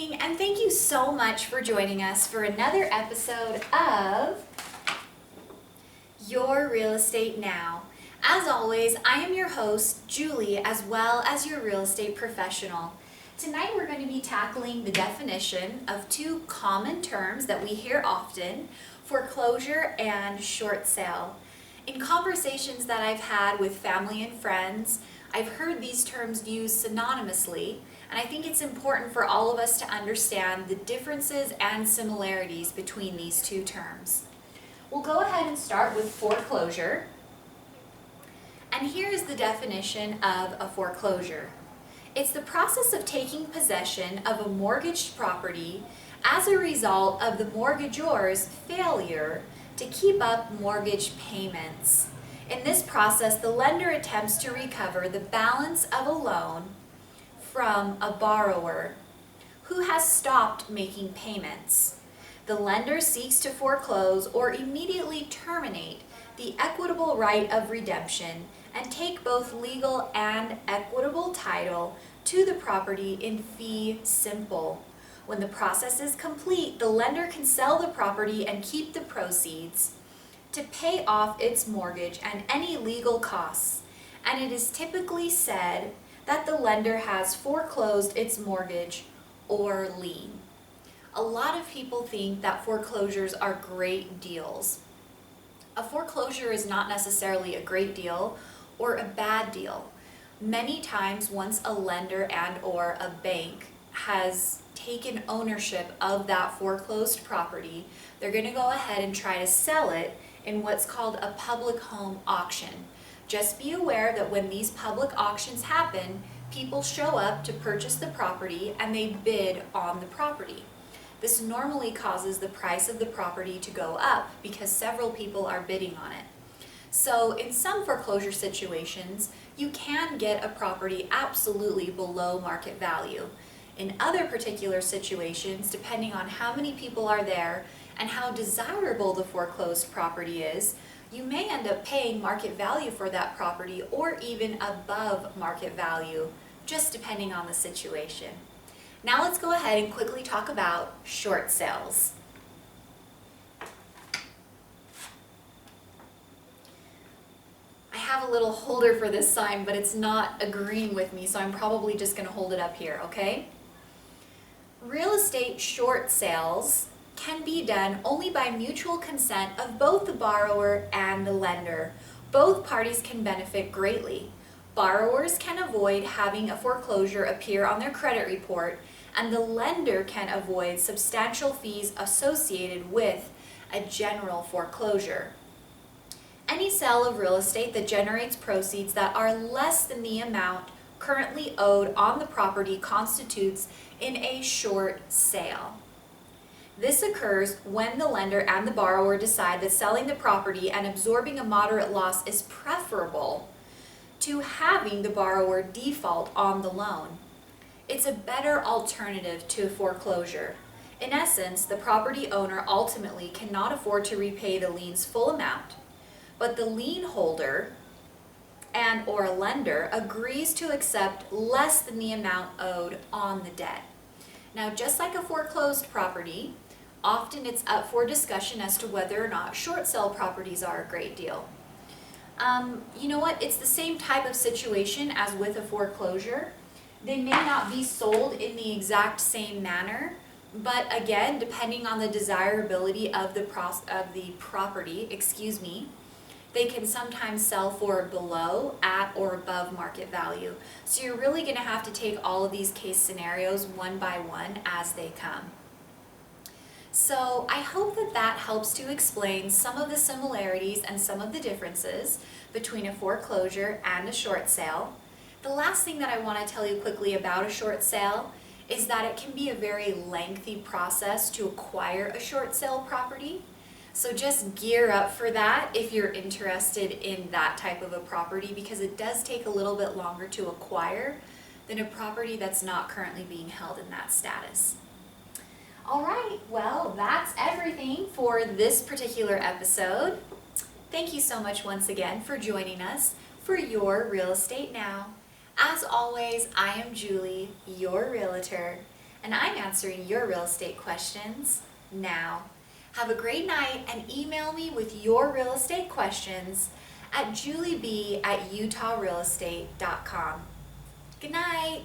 morning, and thank you so much for joining us for another episode of Your Real Estate Now. As always, I am your host, Julie, as well as your real estate professional. Tonight we're going to be tackling the definition of two common terms that we hear often, foreclosure and short sale. In conversations that I've had with family and friends, I've heard these terms used synonymously, and I think it's important for all of us to understand the differences and similarities between these two terms. We'll go ahead and start with foreclosure. And here is the definition of a foreclosure. It's the process of taking possession of a mortgaged property as a result of the mortgagor's failure to keep up mortgage payments. In this process, the lender attempts to recover the balance of a loan from a borrower who has stopped making payments. The lender seeks to foreclose or immediately terminate the equitable right of redemption and take both legal and equitable title to the property in fee simple. When the process is complete, the lender can sell the property and keep the proceeds to pay off its mortgage and any legal costs, and it is typically said that the lender has foreclosed its mortgage or lien. A lot of people think that foreclosures are great deals. A foreclosure is not necessarily a great deal or a bad deal. Many times, once a lender and or a bank has taken ownership of that foreclosed property, they're going to go ahead and try to sell it in what's called a public home auction. Just be aware that when these public auctions happen, people show up to purchase the property and they bid on the property. This normally causes the price of the property to go up because several people are bidding on it. So in some foreclosure situations, you can get a property absolutely below market value. In other particular situations, depending on how many people are there and how desirable the foreclosed property is, you may end up paying market value for that property or even above market value, just depending on the situation. Now let's go ahead and quickly talk about short sales. I have a little holder for this sign, but it's not agreeing with me, so I'm probably just going to hold it up here, okay? Real estate short sales can be done only by mutual consent of both the borrower and the lender. Both parties can benefit greatly. Borrowers can avoid having a foreclosure appear on their credit report, and the lender can avoid substantial fees associated with a general foreclosure. Any sale of real estate that generates proceeds that are less than the amount currently owed on the property constitutes in a short sale. This occurs when the lender and the borrower decide that selling the property and absorbing a moderate loss is preferable to having the borrower default on the loan. It's a better alternative to a foreclosure. In essence, the property owner ultimately cannot afford to repay the lien's full amount, but the lien holder and or a lender agrees to accept less than the amount owed on the debt. Now, just like a foreclosed property, often it's up for discussion as to whether or not short sale properties are a great deal. You know what? It's the same type of situation as with a foreclosure. They may not be sold in the exact same manner, but again, depending on the desirability of the property, they can sometimes sell for below, at, or above market value. So you're really going to have to take all of these case scenarios one by one as they come. So I hope that that helps to explain some of the similarities and some of the differences between a foreclosure and a short sale. The last thing that I want to tell you quickly about a short sale is that it can be a very lengthy process to acquire a short sale property. So just gear up for that if you're interested in that type of a property, because it does take a little bit longer to acquire than a property that's not currently being held in that status. All right, well, that's everything for this particular episode. Thank you so much once again for joining us for Your Real Estate Now. As always, I am Julie, your realtor, and I'm answering your real estate questions now. Have a great night and email me with your real estate questions at julieb@utahrealestate.com. Good night.